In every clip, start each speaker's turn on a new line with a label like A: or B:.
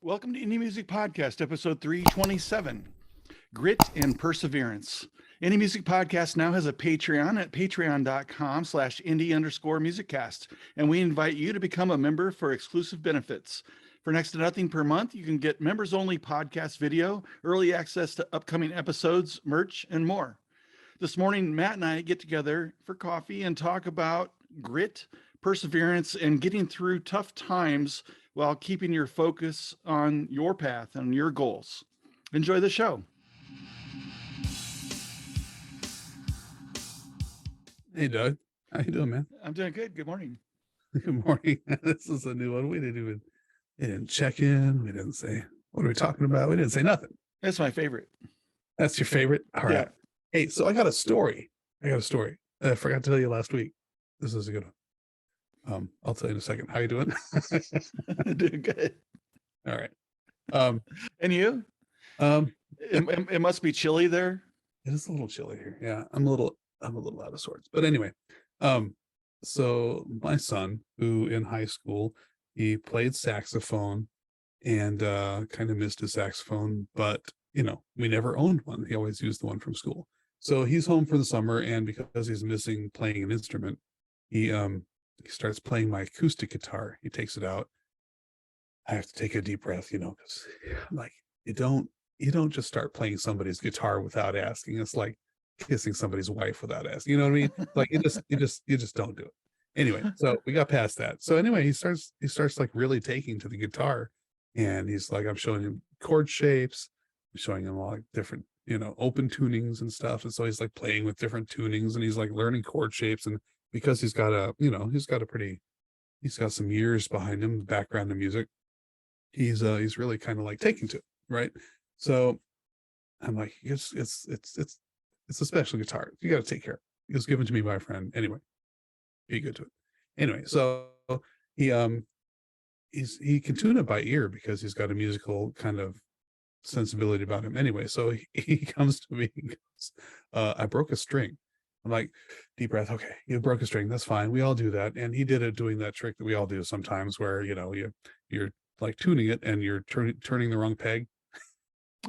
A: Welcome to Indie Music Podcast, episode 327, Grit and Perseverance. Indie Music Podcast now has a Patreon at patreon.com/indie_musiccast, and we invite you to become a member for exclusive benefits. For next to nothing per month, you can get members-only podcast video, early access to upcoming episodes, merch, and more. This morning, Matt and I get together for coffee and talk about grit, perseverance, and getting through tough times while keeping your focus on your path and your goals. Enjoy the show.
B: Hey Doug, how you doing, man?
A: I'm doing good. Good morning.
B: Good morning. This is a new one. We didn't check in. We didn't say what are we talking about. We didn't say nothing.
A: That's my favorite.
B: That's your favorite? All right.
A: Yeah.
B: Hey, so I got a story. I forgot to tell you last week. This is a good one. I'll tell you in a second. How you doing?
A: Doing good.
B: All right.
A: And you? It must be chilly there.
B: It is a little chilly here. Yeah, I'm a little out of sorts. But anyway, so my son, who in high school, he played saxophone and kind of missed his saxophone, but we never owned one. He always used the one from school. So he's home for the summer, and because he's missing playing an instrument, he starts playing my acoustic guitar. He takes it out. I have to take a deep breath, because like you don't just start playing somebody's guitar without asking. It's like kissing somebody's wife without asking. You know what I mean? Like you just don't do it. Anyway, so we got past that. So anyway, he starts like really taking to the guitar, and he's like, I'm showing him chord shapes, I'm showing him all like different, open tunings and stuff. And so he's like playing with different tunings, and he's like learning chord shapes. And because he's got some years behind him, background in music, he's really kind of like taking to it, right? So I'm like, it's a special guitar. You got to take care of it. It was given to me by a friend. Anyway, be good to it. Anyway, so he can tune it by ear because he's got a musical kind of sensibility about him. Anyway, so he comes to me and goes, I broke a string. I'm like, deep breath. Okay, you broke a string. That's fine. We all do that. And he did it doing that trick that we all do sometimes where, you're like tuning it and you're turning the wrong peg.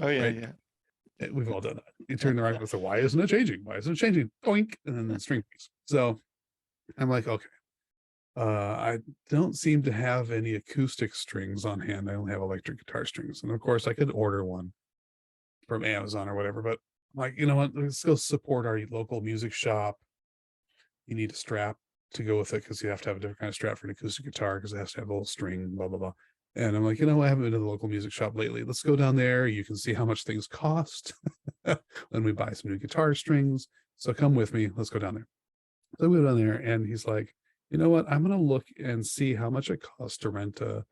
A: Oh, yeah,
B: right?
A: Yeah.
B: We've all done that. You turn the right, so why isn't it changing? Why isn't it changing? Boink, and then the string piece. So I'm like, okay. I don't seem to have any acoustic strings on hand. I only have electric guitar strings. And of course I could order one from Amazon or whatever, but I'm like, you know what? Let's go support our local music shop. You need a strap to go with it because you have to have a different kind of strap for an acoustic guitar because it has to have a little string, blah, blah, blah. And I'm like, I haven't been to the local music shop lately. Let's go down there. You can see how much things cost when we buy some new guitar strings. So come with me. Let's go down there. So we go down there, and he's like, you know what? I'm going to look and see how much it costs to rent a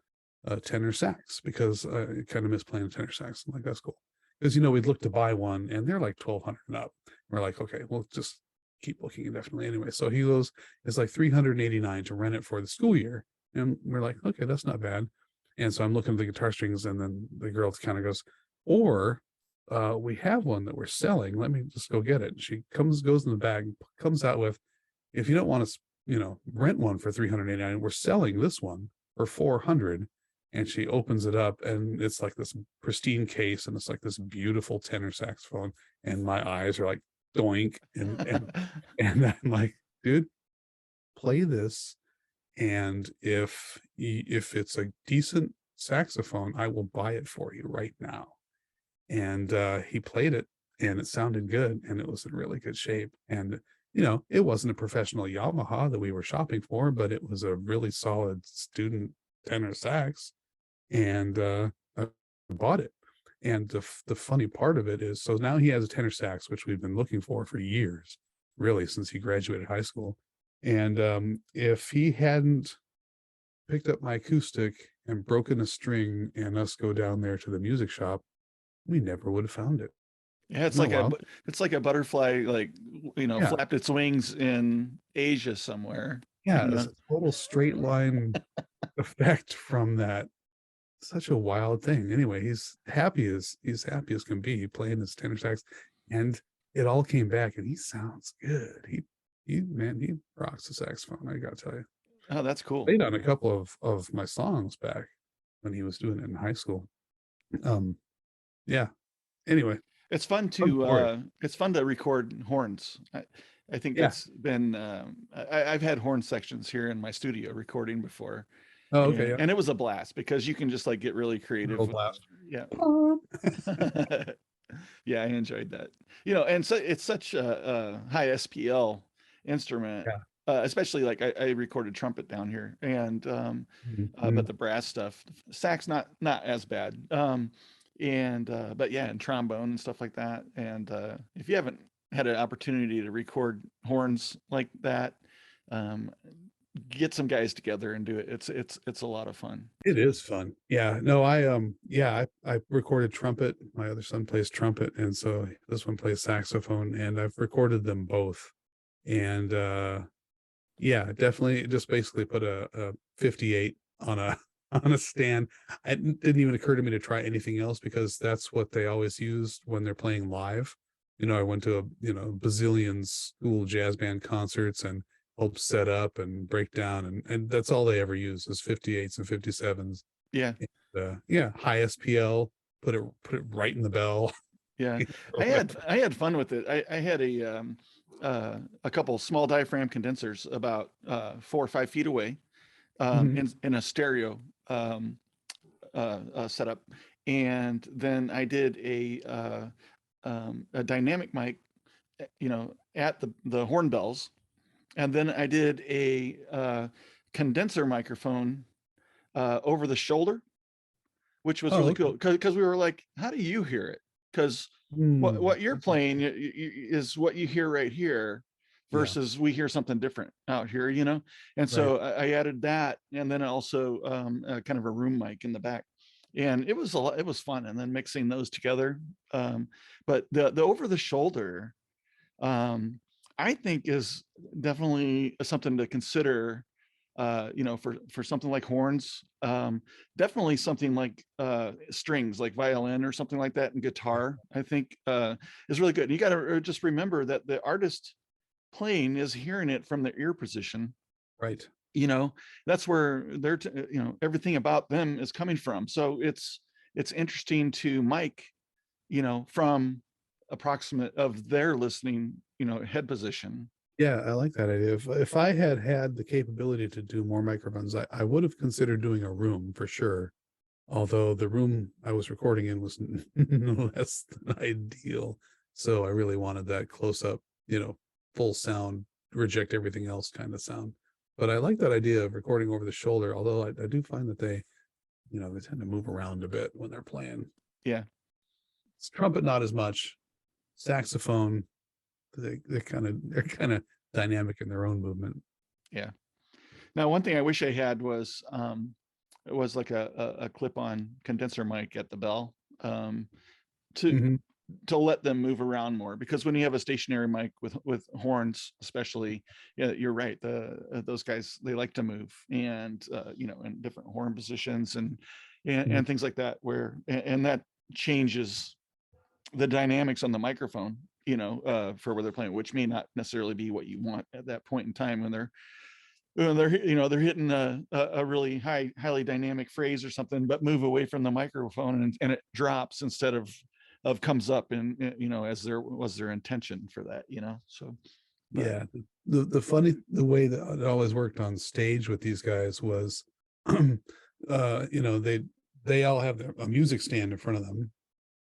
B: tenor sax because I kind of miss playing a tenor sax. I'm like, that's cool. Because, we'd look to buy one, and they're like $1,200 and up. We're like, okay, we'll just keep looking indefinitely anyway. So he goes, it's like $389 to rent it for the school year. And we're like, okay, that's not bad. And so I'm looking at the guitar strings, and then the girl kind of goes, or we have one that we're selling. Let me just go get it. And she goes in the bag, comes out with, if you don't want to, rent one for $389, we're selling this one for $400. And she opens it up, and it's like this pristine case, and it's like this beautiful tenor saxophone. And my eyes are like doink, and I'm like, dude, play this. And if it's a decent saxophone, I will buy it for you right now. And he played it, and it sounded good, and it was in really good shape. And it wasn't a professional Yamaha that we were shopping for, but it was a really solid student tenor sax, and I bought it. And the funny part of it is, so now he has a tenor sax, which we've been looking for years, really, since he graduated high school. And if he hadn't picked up my acoustic and broken a string and us go down there to the music shop, we never would have found it.
A: Yeah, it's like a butterfly, like, flapped its wings in Asia somewhere.
B: Yeah, it's a total straight line effect from that. Such a wild thing. Anyway, he's happy as can be playing his tenor sax, and it all came back, and he sounds good. He rocks the saxophone. I gotta tell you.
A: Oh, that's cool.
B: Played on a couple of my songs back when he was doing it in high school. Yeah. Anyway,
A: It's fun
B: fun story.
A: to record horns. I think
B: Yeah.
A: that's been I've had horn sections here in my studio recording before,
B: Oh, okay. Yeah.
A: and it was a blast because you can just like get really creative.
B: Little blast.
A: Yeah. Yeah, I enjoyed that. And so it's such a high SPL instrument,
B: Yeah.
A: especially like I recorded trumpet down here, and
B: Mhm.
A: but the brass stuff, sax not as bad, and but yeah, and trombone and stuff like that. And if you haven't had an opportunity to record horns like that, um, get some guys together and do it. It's a lot of fun.
B: It is fun. Yeah. No, I recorded trumpet. My other son plays trumpet, and so this one plays saxophone, and I've recorded them both. And yeah, definitely just basically put a 58 on a on a stand. It didn't even occur to me to try anything else because that's what they always used when they're playing live. I went to bazillion school jazz band concerts and helped set up and break down, and that's all they ever use is 58s and 57s.
A: Yeah.
B: Yeah, high SPL, put it right in the bell.
A: Yeah, I had fun with it. I had a couple small diaphragm condensers about 4 or 5 feet away,
B: Mhm.
A: in a stereo setup, and then I did a dynamic mic, at the horn bells, and then I did a condenser microphone over the shoulder, which was
B: Oh,
A: really
B: okay.
A: cool because we were like, how do you hear it? Because what you're playing is what you hear right here,
B: Yeah,
A: versus we hear something different out here, and
B: right.
A: so I added that, and then also kind of a room mic in the back, and it was fun, and then mixing those together. But the over the shoulder, um, I think is definitely something to consider, for something like horns, definitely something like strings, like violin or something like that, and guitar, I think is really good. And you got to just remember that the artist playing is hearing it from their ear position.
B: Right.
A: You know, that's where everything about them is coming from. So it's interesting to mic, from approximate of their listening, head position.
B: Yeah, I like that idea. If I had had the capability to do more microphones, I would have considered doing a room for sure. Although the room I was recording in was no less than ideal. So I really wanted that close up, full sound, reject everything else kind of sound. But I like that idea of recording over the shoulder, although I do find that they tend to move around a bit when they're playing.
A: Yeah.
B: It's trumpet, not as much. Saxophone, they're kind of dynamic in their own movement.
A: Yeah. Now, one thing I wish I had was like a clip-on condenser mic at the bell, to
B: Mhm.
A: to let them move around more, because when you have a stationary mic with horns, especially, yeah, you're right. Those guys, they like to move, and in different horn positions,
B: Mhm.
A: and things like that, and that changes the dynamics on the microphone, for where they're playing, which may not necessarily be what you want at that point in time when they're hitting a really highly dynamic phrase or something, but move away from the microphone, and it drops instead of comes up, and as there was their intention for that, so. But
B: Yeah. The way that it always worked on stage with these guys was, they all have a music stand in front of them.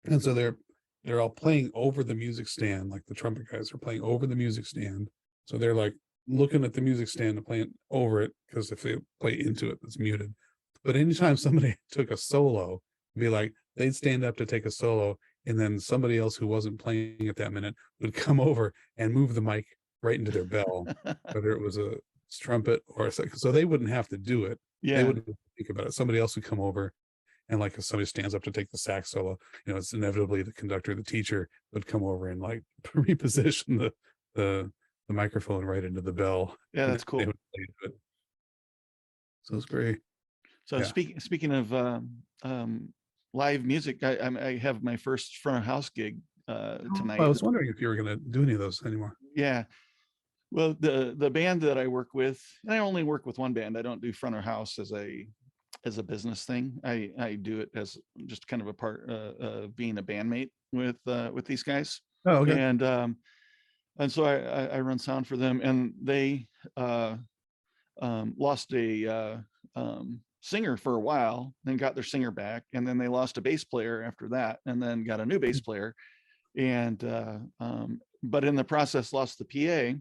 B: And so they're all playing over the music stand, like the trumpet guys are playing over the music stand. So they're like looking at the music stand and playing over it, because if they play into it, it's muted. But anytime somebody took a solo, be like they'd stand up to take a solo, and then somebody else who wasn't playing at that minute would come over and move the mic right into their bell, whether it was a trumpet or a second. So they wouldn't have to do it. They
A: yeah,
B: wouldn't think about it. Somebody else would come over, and like if somebody stands up to take the sax solo, it's inevitably the conductor, the teacher would come over and like reposition the microphone right into the bell,
A: yeah,
B: and
A: that's
B: they
A: cool.
B: would play to it. So it's great.
A: So
B: Yeah.
A: speaking of live music, I have my first front of house gig
B: I
A: tonight.
B: was wondering if you were going to do any of those anymore.
A: Yeah. Well, the band that I work with, and I only work with one band. I don't do front of house as a as a business thing. I do it as just kind of a part of being a bandmate with these guys.
B: Oh, okay.
A: And so I run sound for them, and they lost a singer for a while, then got their singer back, and then they lost a bass player after that, and then got a new bass player, and but in the process lost the PA,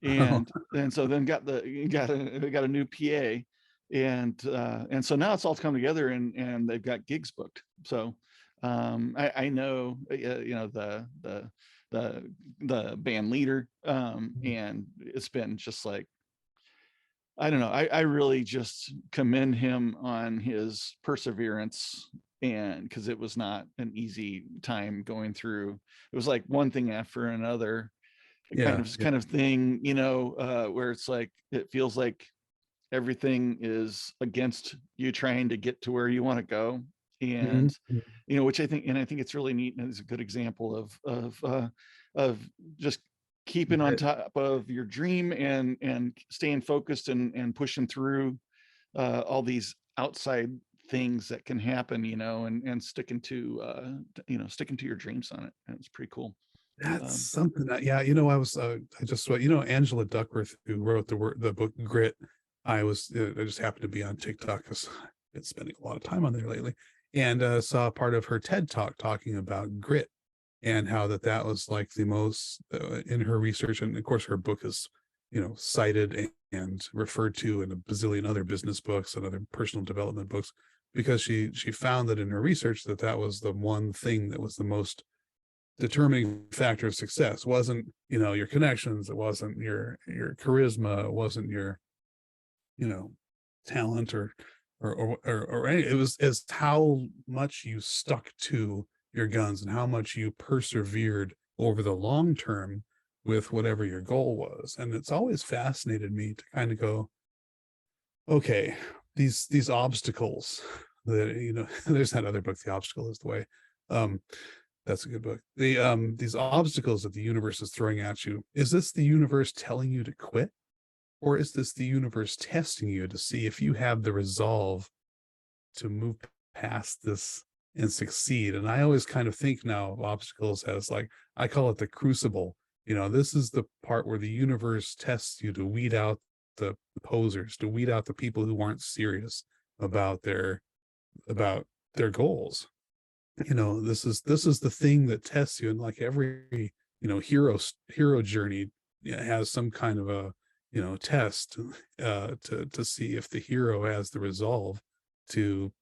B: Oh,
A: and so then got a new PA, and so now it's all come together, and they've got gigs booked. So I know the band leader, and it's been just like, I don't know. I really just commend him on his perseverance, and because it was not an easy time going through. It was like one thing after another,
B: yeah, yeah.
A: kind of thing, where it's like it feels like everything is against you trying to get to where you want to go,
B: Mhm,
A: and
B: mhm.
A: which I think it's really neat, and it's a good example of just keeping on
B: Grit.
A: top of your dream, and staying focused, and pushing through all these outside things that can happen, and sticking to sticking to your dreams on it. And it's pretty cool.
B: That's
A: um,
B: something that, yeah, I just saw, Angela Duckworth, who wrote the book Grit. I just happened to be on TikTok because I've been spending a lot of time on there lately, and saw part of her TED talk talking about grit and how that was like the most in her research. And of course, her book is, cited and referred to in a bazillion other business books and other personal development books, because she found that in her research that was the one thing that was the most determining factor of success. Wasn't, your connections, it wasn't your charisma, it wasn't your, you know talent, or any, it was as how much you stuck to your guns and how much you persevered over the long term with whatever your goal was. And it's always fascinated me to kind of go, okay, these obstacles that, there's that other book, The Obstacle is the Way. um that's a good book. These obstacles that the universe is throwing at you, is this the universe telling you to quit, or is this the universe testing you to see if you have the resolve to move past this and succeed? And I always kind of think now of obstacles as, like, I call it the crucible. This is the part where the universe tests you to weed out the posers, to weed out the people who aren't serious about about their goals. This is the thing that tests you. And like every, hero journey, has some kind of a, test, to see if the hero has the resolve to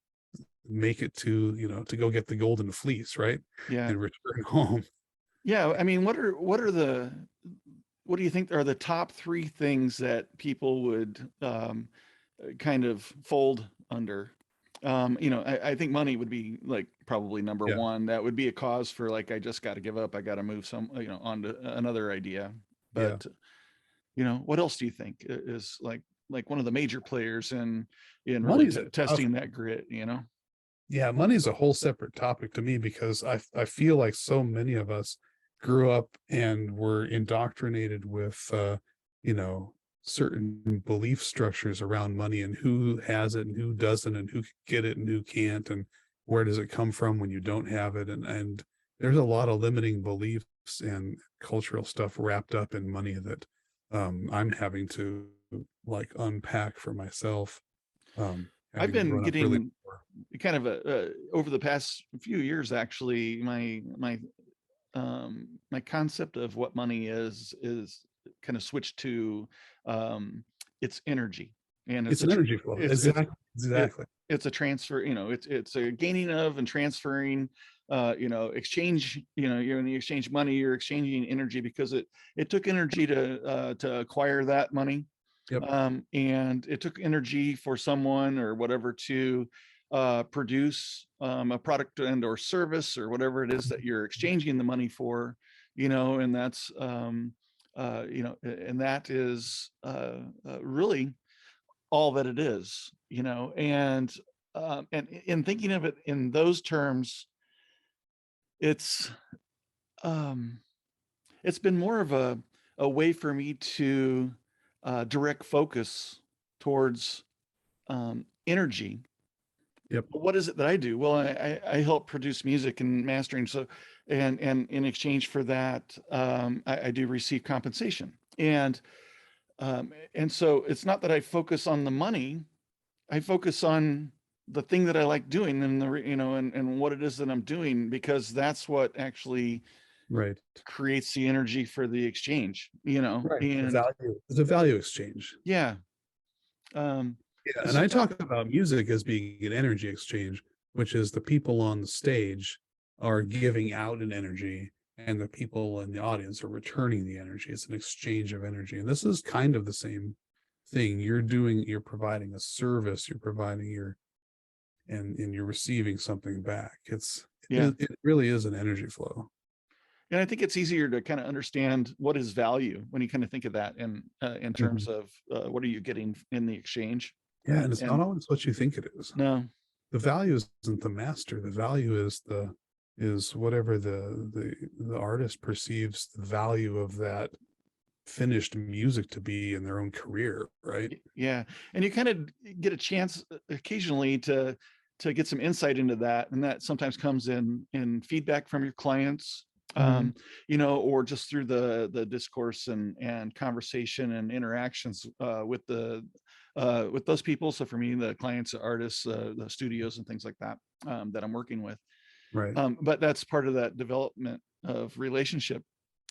B: make it to, to go get the golden fleece, right?
A: yeah.
B: And return home.
A: Yeah, I mean, what do you think are the top three things that people would kind of fold under? I think money would be like probably number
B: Yeah,
A: one. That would be a cause for like, I just got to give up. I got to move on to another idea.
B: yeah.
A: But what else do you think is like one of the major players in really
B: Money's a tough.
A: testing that grit?
B: Yeah, money's a whole separate topic to me, because I feel like so many of us grew up and were indoctrinated with you know certain belief structures around money, and who has it and who doesn't, and who can get it and who can't, and where does it come from when you don't have it. And there's a lot of limiting beliefs and cultural stuff wrapped up in money that I'm having to like unpack for myself,
A: I've
B: having
A: been
B: grown up really
A: getting
B: poor.
A: kind of over the past few years, actually, my concept of what money is kind of switched to its energy, and
B: It's an energy flow. Exactly.
A: it,
B: Exactly.
A: it's a transfer. It's a gaining of and transferring. Exchange. You're when you exchange money, you're exchanging energy, because it took energy to acquire that money,
B: Yep.
A: and it took energy for someone or whatever to produce a product and or service or whatever it is that you're exchanging the money for, and that's and that is really all that it is, and in thinking of it in those terms, it's um, it's been more of a way for me to direct focus towards energy,
B: Yep.
A: Well, what is it that I do? Well, I help produce music and mastering. So, and in exchange for that, I do receive compensation. And so it's not that I focus on the money. I focus on the thing that I like doing and and what it is that I'm doing, because that's what actually
B: Right.
A: creates the energy for the exchange,
B: Right. The
A: and
B: value. It's a value exchange.
A: yeah. Um,
B: Yeah. And
A: so
B: I
A: talk,
B: talk about music as being an energy exchange, which is the people on the stage are giving out an energy and the people in the audience are returning the energy. It's an exchange of energy. And this is kind of the same thing. You're providing a service, you're providing and you're receiving something back.
A: yeah.
B: It really is an energy flow.
A: And I think it's easier to kind of understand what is value when you kind of think of that in terms
B: Mhm.
A: of what are you getting in the exchange.
B: Yeah, and it's not
A: And
B: always what you think it is.
A: no,
B: The value isn't the master. The value is whatever the artist perceives the value of that finished music to be in their own career, right?
A: yeah. And you kind of get a chance occasionally to get some insight into that, and that sometimes comes in feedback from your clients,
B: Mhm.
A: or just through the discourse and conversation and interactions with those people. So for me, the clients, the artists, the studios and things like that, that I'm working with.
B: Right.
A: But that's part of that development of relationship,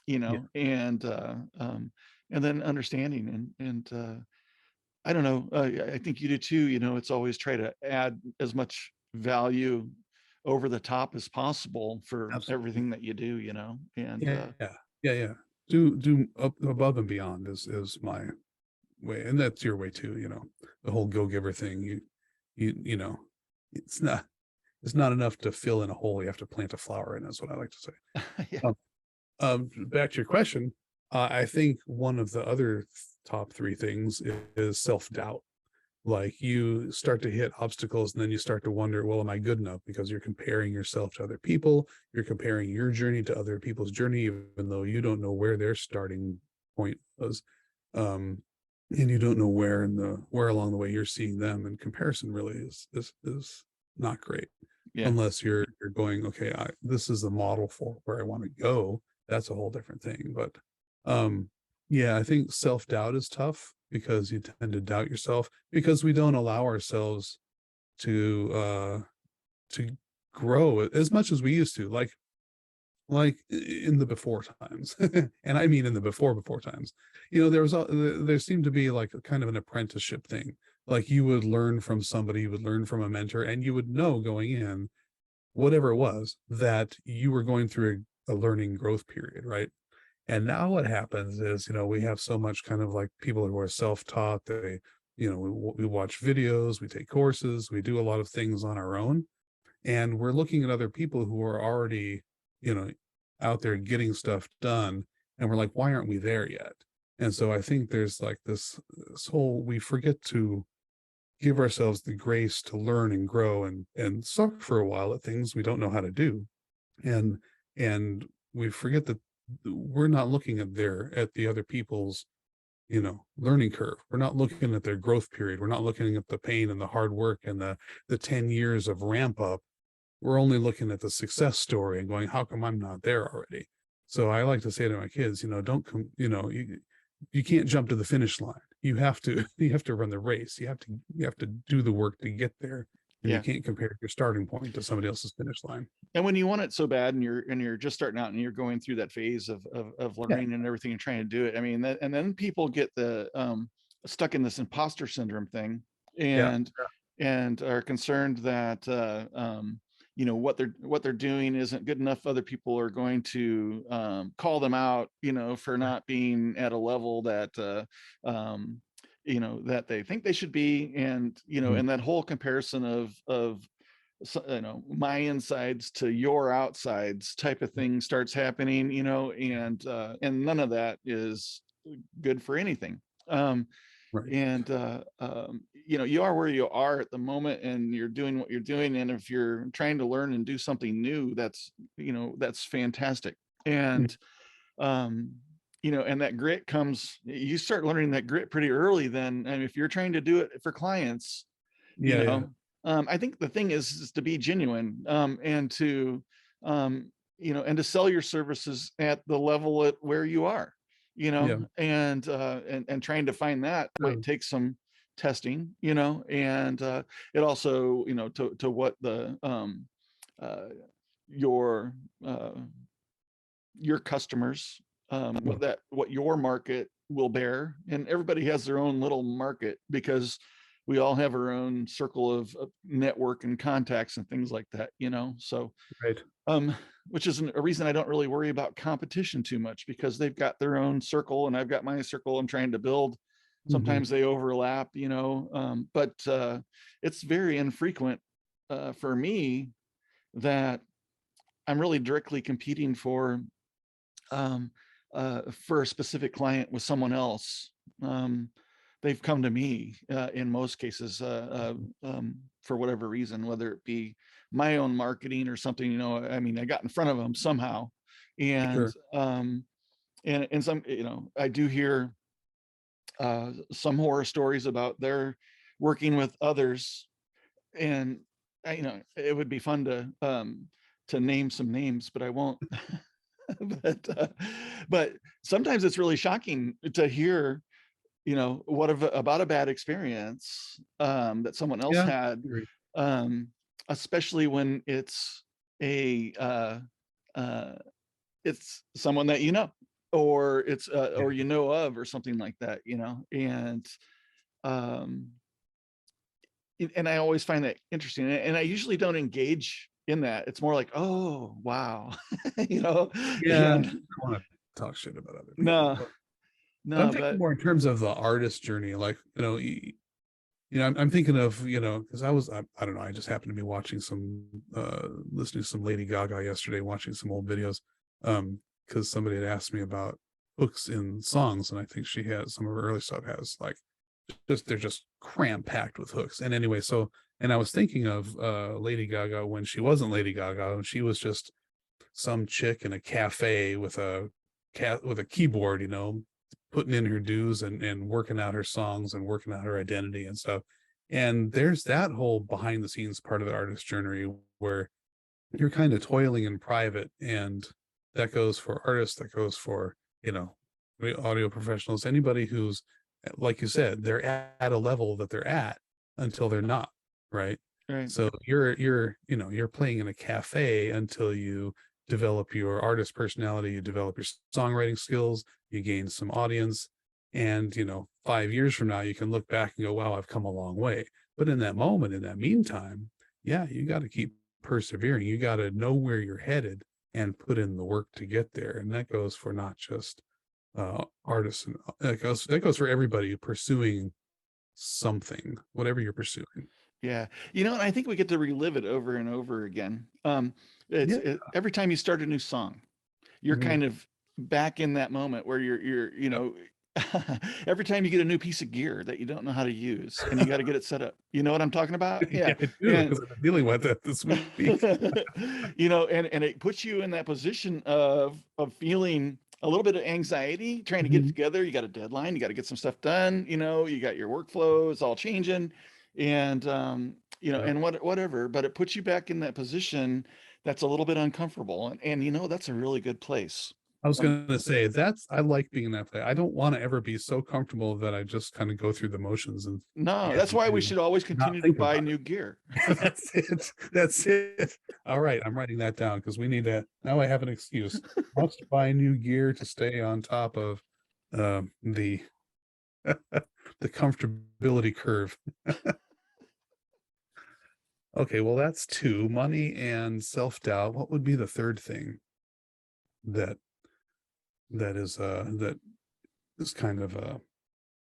B: Yeah.
A: and then understanding and I don't know. I think you do too. It's always try to add as much value over the top as possible for
B: Absolutely.
A: everything that you do, and
B: Yeah. Yeah. Yeah. Do up above and beyond is my way. And that's your way too, the whole go-giver thing. You know, it's not it's not enough to fill in a hole. You have to plant a flower in, is what I like to say.
A: yeah,
B: Um, Back to your question, I think one of the other top three things is self-doubt. Like you start to hit obstacles and then you start to wonder, well, am I good enough? Because you're comparing yourself to other people, you're comparing your journey to other people's journey, even though you don't know where their starting point was. Um, and you don't know where along the way you're seeing them, and comparison really is not great
A: yeah,
B: unless you're going, okay, this is the model for where I want to go. That's a whole different thing. But um, yeah, I think self-doubt is tough because you tend to doubt yourself because we don't allow ourselves to grow as much as we used to. Like in the before times, and I mean in the before times, there seemed to be like a kind of an apprenticeship thing. Like you would learn from somebody, you would learn from a mentor, and you would know going in, whatever it was, that you were going through a learning growth period, right? And now what happens is, we have so much kind of like people who are self-taught. We watch videos, we take courses, we do a lot of things on our own, and we're looking at other people who are already, you know, out there getting stuff done, and we're like, why aren't we there yet? And so I think there's like this whole, we forget to give ourselves the grace to learn and grow and suck for a while at things we don't know how to do, and and we forget that we're not looking at the other people's learning curve. We're not looking at their growth period. We're not looking at the pain and the hard work and the 10 years of ramp up. We're only looking at the success story and going, how come I'm not there already? So I like to say to my kids, don't come, you can't jump to the finish line. You have to you have to run the race. You have to do the work to get there. And you
A: yeah.
B: can't compare your starting point to somebody else's finish line.
A: And when you want it so bad, and you're just starting out, and you're going through that phase of
B: Yeah.
A: learning and everything, and trying to do it. I mean, and then people get the stuck in this imposter syndrome thing,
B: Yeah.
A: and are concerned that what they're doing isn't good enough. Other people are going to call them out, for not being at a level that that they think they should be, and
B: Mhm.
A: and that whole comparison of so, my insides to your outsides type of thing starts happening, and none of that is good for anything.
B: Right.
A: You are where you are at the moment, and you're doing what you're doing, and if you're trying to learn and do something new, that's fantastic.
B: Mm.
A: And and that grit comes, you start learning that grit pretty early then, and if you're trying to do it for clients, you
B: Yeah. Yeah.
A: know I think the thing is to be genuine, and to, and to sell your services at the level at where you are,
B: Yeah.
A: and trying to find that might
B: True.
A: take some testing, and it also, to what uh, your uh, your customers,
B: Mm.
A: what your market will bear, and everybody has their own little market because we all have our own circle of network and contacts and things like that, so
B: Right.
A: um which is a reason I don't really worry about competition too much, because they've got their own circle and I've got my circle I'm trying to build.
B: Mhm.
A: Sometimes they overlap, but it's very infrequent for me that I'm really directly competing um, for a specific client with someone else. Um, they've come to me in most cases, for whatever reason, whether it be my own marketing or something. I mean, I got in front of them somehow, and
B: Sure.
A: and some, I do hear some horror stories about their working with others, and it would be fun to name some names, but I won't. But sometimes it's really shocking to hear, about a bad experience that someone else
B: Yeah.
A: had,
B: Agree.
A: um, especially when a uh, it's someone that or it's
B: Yeah.
A: or of, or something like that, and um, and I always find that interesting, and I usually don't engage in that. It's more like, oh wow, you know,
B: Yeah. I
A: and
B: don't wanna talk shit about other people,
A: no,
B: but I'm
A: no,
B: thinking
A: but
B: more in terms of the artist journey, like, I'm thinking of, because I don't know, I just happened to be watching listening to some Lady Gaga yesterday, watching some old videos, because somebody had asked me about hooks in songs, and I think she has some of her early stuff has like they're just cram packed with hooks. And anyway, and I was thinking of Lady Gaga when she wasn't Lady Gaga, and she was just some chick in a cafe with a cat with a keyboard, putting in her dues and working out her songs and working out her identity and stuff. And there's that whole behind the scenes part of the artist journey where you're kind of toiling in private, and that goes for artists, that goes for, you know, audio professionals, anybody who's, like you said, they're at a level that they're at until they're not, right?
A: right,
B: So you're playing in a cafe until you develop your artist personality, you develop your songwriting skills, you gain some audience, and 5 years from now you can look back and go, wow, I've come a long way. But in that moment, in that meantime, yeah, you got to keep persevering. You got to know where you're headed and put in the work to get there. And that goes for not just artists, and that goes for everybody pursuing something, whatever you're pursuing.
A: yeah, and I think we get to relive it over and over again.
B: Yeah.
A: Every time you start a new song, you're
B: Mhm.
A: kind of back in that moment where you're
B: Yep.
A: every time you get a new piece of gear that you don't know how to use and you got to get it set up. You know what I'm talking about? Yeah.
B: Yeah, I do,
A: And
B: because I've been dealing with that this week.
A: and it puts you in that position of feeling a little bit of anxiety trying to get it
B: Mhm.
A: together. You got a deadline, you got to get some stuff done, you got your workflow, it's all changing, and
B: Yep.
A: and whatever, but it puts you back in that position that's a little bit uncomfortable, and that's a really good place.
B: I was
A: Um,
B: going to say I like being in that play. I don't want to ever be so comfortable that I just kind of go through the motions
A: no, that's why we
B: and
A: should always
B: not
A: continue to
B: think
A: buy
B: about
A: new gear.
B: it. That's it. That's it. All right, I'm writing that down because we need to. Now I have an excuse. Must buy new gear to stay on top of the the comfortability curve. Okay, well that's two: money and self doubt. What would be the third thing that that is kind of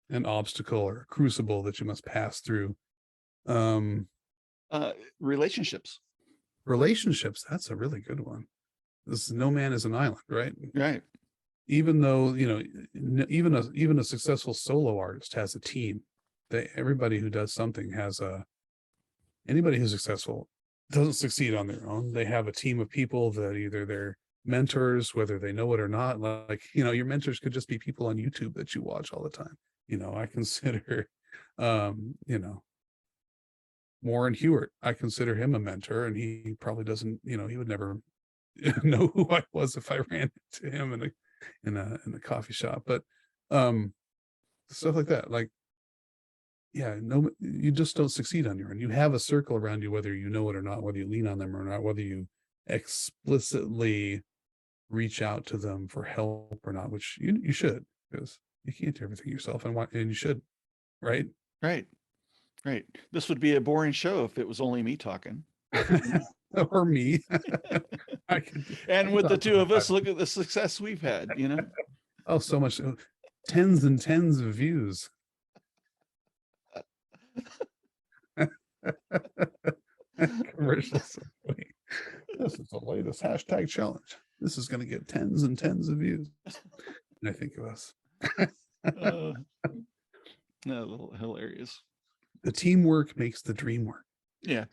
B: an obstacle or a crucible that you must pass through? Um,
A: Relationships,
B: Relationships. That's a really good one. This no man is an island, right?
A: right?
B: Even though even a successful solo artist has a team. Everybody who does something has a anybody who's successful doesn't succeed on their own. They have a team of people that either they're mentors, whether they know it or not. Like, your mentors could just be people on YouTube that you watch all the time. I consider, um, you know, Warren Hewitt, I consider him a mentor, and he probably doesn't, he would never know who I was if I ran into him in a coffee shop. But stuff like that, like, yeah, no, you just don't succeed on your own. You have a circle around you, whether you know it or not, whether you lean on them or not, whether you explicitly reach out to them for help or not, which you should, because you can't do everything yourself, and you should, right?
A: Right. Right. This would be a boring show if it was only me talking.
B: Or me. I
A: And
B: could
A: with the
B: talk
A: two of
B: about
A: us, look at the success we've had,
B: oh, so much, tens and tens of views. Commercials. This is the latest hashtag challenge. This is going to get tens and tens of views. And I think of us.
A: No, hilarious.
B: The teamwork makes the dream work.
A: Yeah.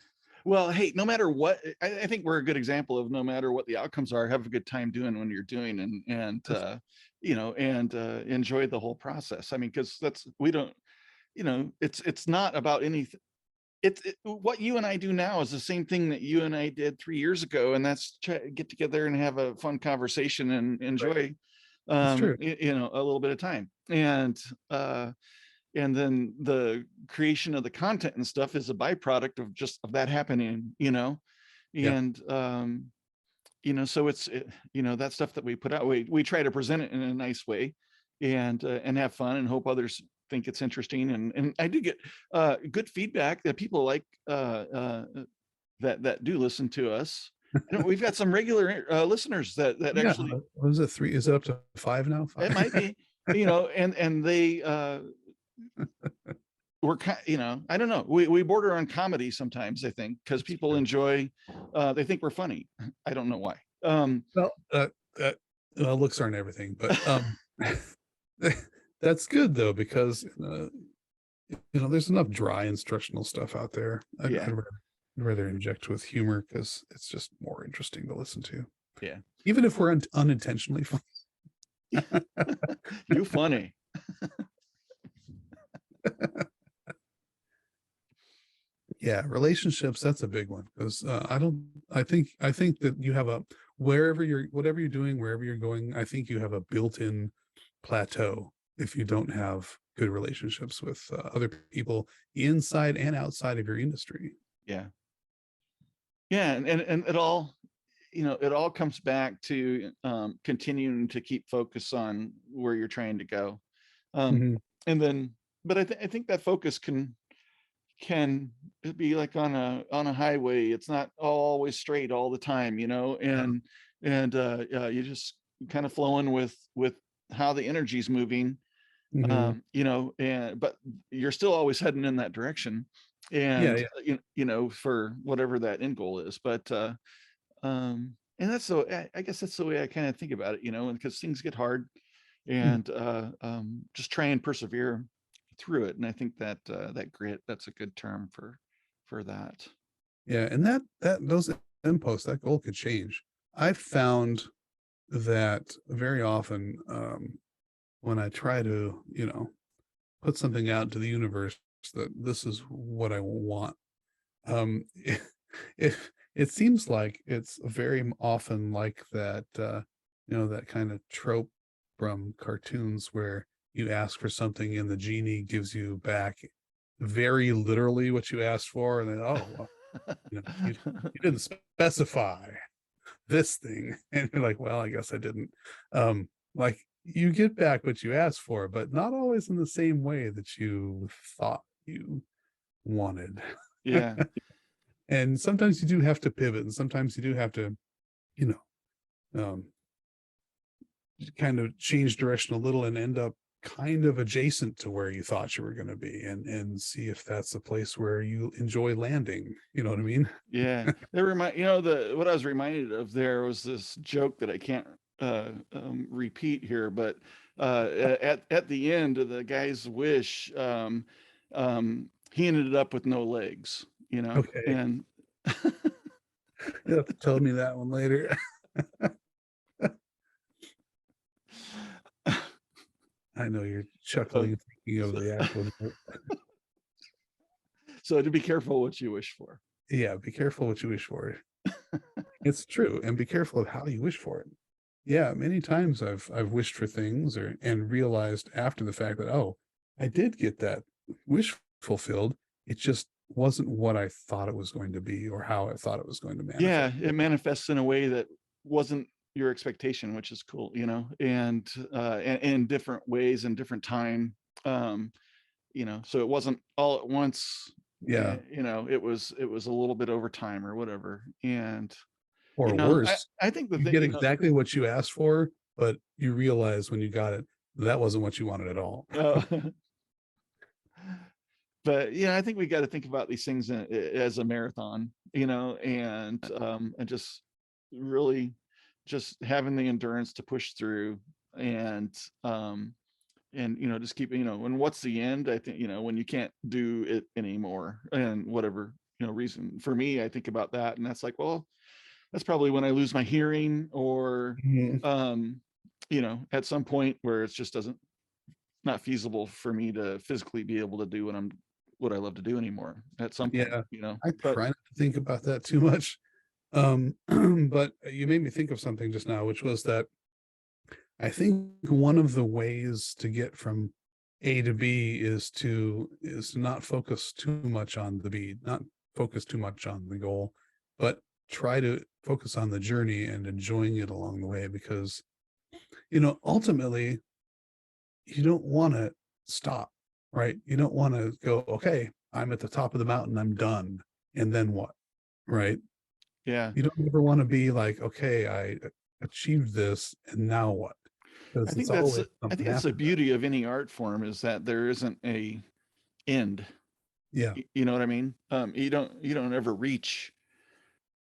A: Well, hey, no matter what, I think we're a good example of no matter what the outcomes are, have a good time doing when you're doing and enjoy the whole process. I mean, because we don't, it's not about anything. What you and I do now is the same thing that you and I did 3 years ago, and that's get together and have a fun conversation and enjoy,
B: That's true.
A: a little bit of time. And then the creation of the content and stuff is a byproduct of that happening,
B: Yeah.
A: and so it's that stuff that we put out, we try to present it in a nice way and have fun and hope others think it's interesting, and I do get good feedback that people like that do listen to us. We've got some regular listeners that
B: Yeah.
A: actually,
B: What is it, 3? Is it up to 5 now?
A: it might be, and they we're I don't know, we border on comedy sometimes, I think, because people enjoy, they think we're funny. I don't know why.
B: Well, looks aren't everything, but that's good though, because there's enough dry instructional stuff out there.
A: Yeah.
B: I'd rather inject with humor, because it's just more interesting to listen to.
A: Yeah.
B: Even if we're unintentionally funny.
A: You funny.
B: Yeah, relationships, that's a big one, because I think that you have whatever you're doing, wherever you're going, I think you have a built-in plateau if you don't have good relationships with other people inside and outside of your industry.
A: Yeah. Yeah. And it all, it all comes back to continuing to keep focus on where you're trying to go.
B: Mhm.
A: And then, but I think that focus can be like on a highway. It's not always straight all the time, and you just kind of flowing with how the energy's moving,
B: Mhm.
A: and but you're still always heading in that direction, and
B: Yeah.
A: for whatever that end goal is. But and that's so I guess that's the way I kind of think about it, and because things get hard,
B: Mhm.
A: and just try and persevere through it. And I think that that grit, that's a good term for that.
B: Yeah, and those imposts, that goal could change. I've found that very often, when I try to, put something out into the universe that this is what I want, it, it seems like it's very often like that, that kind of trope from cartoons where you ask for something and the genie gives you back very literally what you asked for, and then, oh, well, you didn't specify this thing, and you're like, well, I guess I didn't. Like, you get back what you asked for, but not always in the same way that you thought you wanted.
A: Yeah.
B: And sometimes you do have to pivot, and sometimes you do have to, you um, kind of change direction a little and end up kind of adjacent to where you thought you were going to be, and see if that's a place where you enjoy landing. You know what I mean?
A: Yeah. They remind, what I was reminded of there was this joke that I can't repeat here, but at the end of the guy's wish, he ended up with no legs,
B: Okay,
A: and
B: you have to tell me that one later. I know you're chuckling, thinking of
A: so,
B: the actual joke.
A: So to be careful what you wish for.
B: Yeah, be careful what you wish for. It's true, and be careful of how you wish for it. Yeah, many times I've wished for things and realized after the fact that, oh, I did get that wish fulfilled. It just wasn't what I thought it was going to be or how I thought it was going to manifest.
A: Yeah, it manifests in a way that wasn't your expectation, which is cool, and in different ways and different time. Um, so it wasn't all at once.
B: Yeah.
A: It was a little bit over time or whatever. And
B: Or
A: I,
B: worse,
A: I think the
B: you
A: thing,
B: get exactly what you asked for, but you realize when you got it, that wasn't what you wanted at all.
A: but I think we got to think about these things as a marathon, and just really just having the endurance to push through, and just keep, and what's the end? I think, when you can't do it anymore and whatever, reason. For me, I think about that, and that's like, well, that's probably when I lose my hearing, or
B: Mhm.
A: at some point where it just doesn't, not feasible for me to physically be able to do what I love to do anymore at some point,
B: Yeah, I
A: but
B: try not to think about that too much. But you made me think of something just now, which was that I think one of the ways to get from A to B is to not focus too much on the B, not focus too much on the goal, but try to focus on the journey and enjoying it along the way. Because, ultimately, you don't want to stop, right? You don't want to go, okay, I'm at the top of the mountain, I'm done. And then what? Right?
A: yeah.
B: You don't ever want to be like, okay, I achieved this, and now what?
A: I
B: Because it's
A: think that's
B: always
A: I
B: something
A: think that's the
B: after that.
A: beauty of any art form, is that there isn't a end.
B: Yeah.
A: You know what I mean? You don't ever reach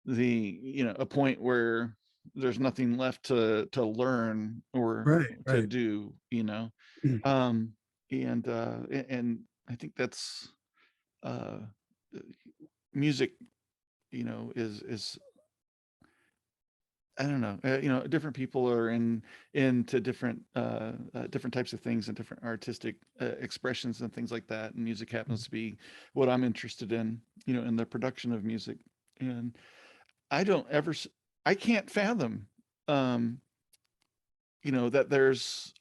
A: a point where there's nothing left to learn or
B: Right.
A: to
B: Right.
A: do,
B: Mm.
A: um and I think that's uh music, is I don't know. Different people are into different types of things and different artistic expressions and things like that. And music happens to be what I'm interested in, in the production of music. And I don't ever, I can't fathom, um, that there's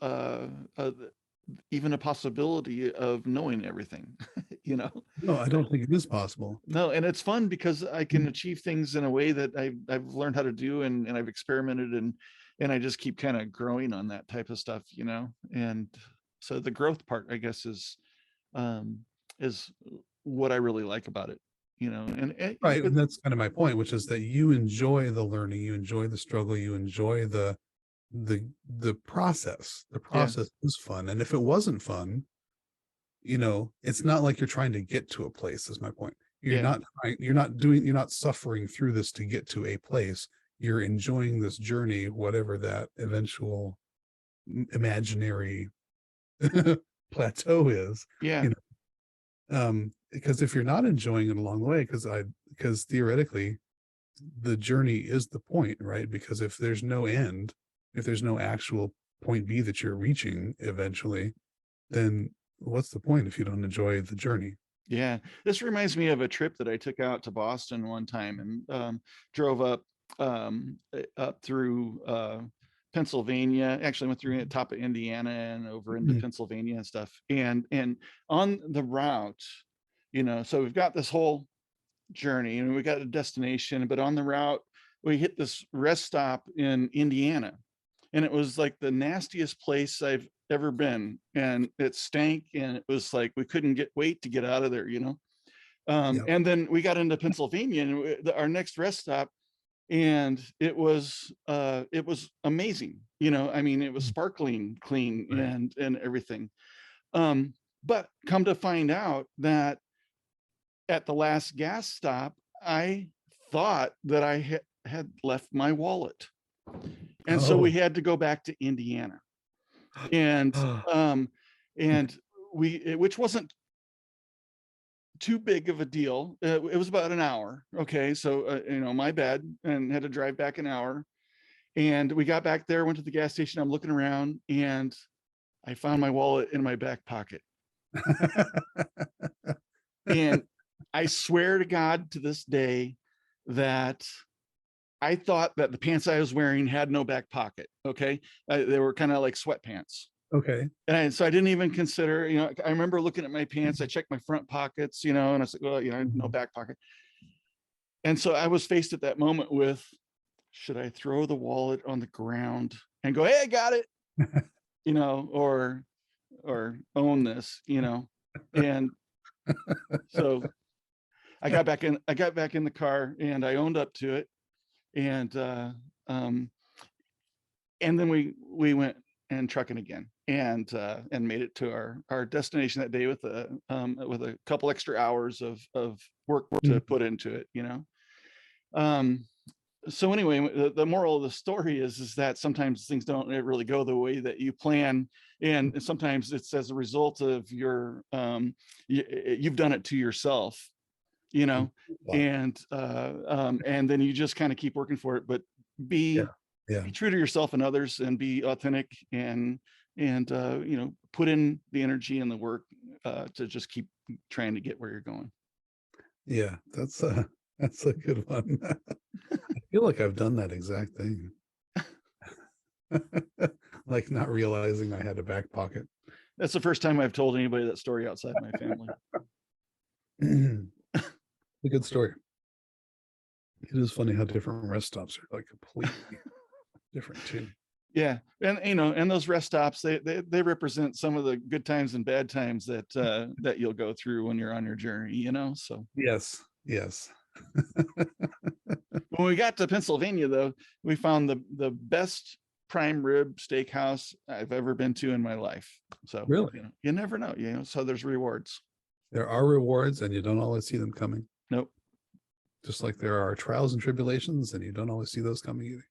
A: even a possibility of knowing everything, you know.
B: No, I don't think it is possible.
A: No, and it's fun because I can
B: Mm.
A: achieve things in a way that I've learned how to do, and I've experimented, and I just keep kind of growing on that type of stuff, And so the growth part, I guess, um is what I really like about it,
B: Right. And that's kind of my point, which is that you enjoy the learning, you enjoy the struggle, you enjoy the process. The
A: yeah,
B: process is fun. And if it wasn't fun, it's not like you're trying to get to a place, is my point.
A: yeah,
B: You're not suffering through this to get to a place. You're enjoying this journey, whatever that eventual imaginary plateau is,
A: yeah,
B: you because if you're not enjoying it along the way, because theoretically the journey is the point, right? Because if there's no end, if there's no actual point B that you're reaching eventually, then what's the point if you don't enjoy the journey?
A: yeah. This reminds me of a trip that I took out to Boston one time, and drove up through Pennsylvania. Actually, went through the top of Indiana and over into
B: Mhm.
A: Pennsylvania and stuff. And on the route, so we've got this whole journey and we got a destination, but on the route we hit this rest stop in Indiana, and it was like the nastiest place I've ever been, and it stank, and it was like we couldn't wait to get out of there,
B: Yeah.
A: and then we got into Pennsylvania, and our next rest stop, and it was amazing, I mean, it was
B: Mm.
A: sparkling clean
B: Right.
A: and everything. But come to find out that at the last gas stop, I thought that I had left my wallet. And so we
B: Oh.
A: had to go back to Indiana. And um and which wasn't too big of a deal. It was about an hour. Okay, so my bad, and had to drive back an hour. And we got back there, went to the gas station. I'm looking around, and I found my wallet in my back pocket. And I swear to God to this day that I thought that the pants I was wearing had no back pocket. Okay. They were kind of like sweatpants.
B: Okay.
A: So I didn't even consider, I remember looking at my pants, I checked my front pockets, and I was like, well, no back pocket. And so I was faced at that moment with, should I throw the wallet on the ground and go, hey, I got it, or own this, and so I got back in the car and I owned up to it. And then we went and trucking again and made it to our destination that day with a couple extra hours of work to put into it, so anyway, the moral of the story is that sometimes things don't really go the way that you plan, and sometimes it's as a result of your you've done it to yourself,
B: Wow.
A: and then you just kind of keep working for it, but be true to yourself and others, and be authentic, and put in the energy and the work to just keep trying to get where you're going.
B: Yeah, that's a good one. I feel like I've done that exact thing. Like not realizing I had a back pocket.
A: That's the first time I've told anybody that story outside my family.
B: A good story. It is funny how different rest stops are like completely different too.
A: Yeah, and and those rest stops, they represent some of the good times and bad times that you'll go through when you're on your journey, so.
B: Yes.
A: When we got to Pennsylvania, though, we found the best prime rib steakhouse I've ever been to in my life. So
B: Really?
A: you never know, so there's rewards.
B: There are rewards and you don't always see them coming.
A: Nope.
B: Just like there are trials and tribulations and you don't always see those coming either.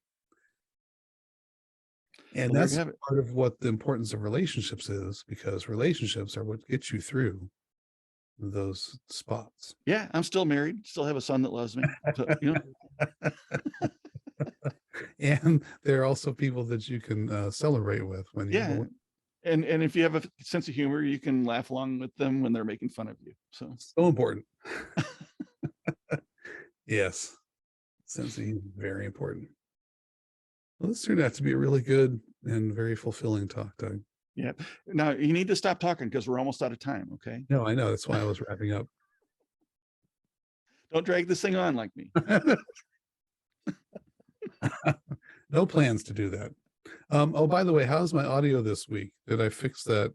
B: And
A: Well,
B: that's part of what the importance of relationships is, because relationships are what gets you through those spots.
A: Yeah, I'm still married, still have a son that loves me. So,
B: And there are also people that you can celebrate with when you have a win.
A: And if you have a sense of humor, you can laugh along with them when they're making fun of you. So
B: important. Yes. Sense of humor, very important. Well, this turned out to be a really good and very fulfilling talk, Doug.
A: Yeah. Now you need to stop talking because we're almost out of time. Okay.
B: No, I know. That's why I was wrapping up.
A: Don't drag this thing on like me.
B: No plans to do that. Oh, by the way, how's my audio this week? Did I fix that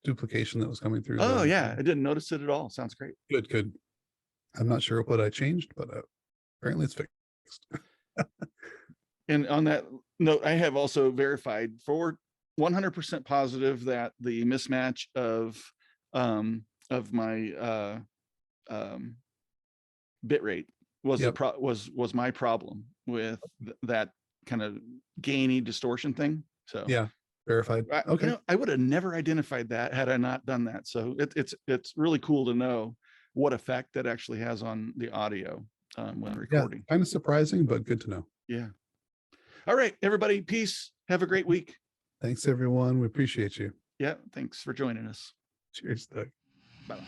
B: duplication that was coming through?
A: Oh, yeah. I didn't notice it at all. Sounds great.
B: Good. I'm not sure what I changed, but apparently it's fixed.
A: And on that note, I have also verified for 100% positive that the mismatch of my bit rate was was my problem with that kind of gainy distortion thing. So
B: yeah, verified. Okay.
A: I would have never identified that had I not done that. So it's really cool to know what effect that actually has on the audio when recording.
B: Kind of surprising, but good to know.
A: Yeah. All right, everybody. Peace. Have a great week.
B: Thanks, everyone. We appreciate you.
A: Yeah. Thanks for joining us.
B: Cheers, Doug.
A: Bye.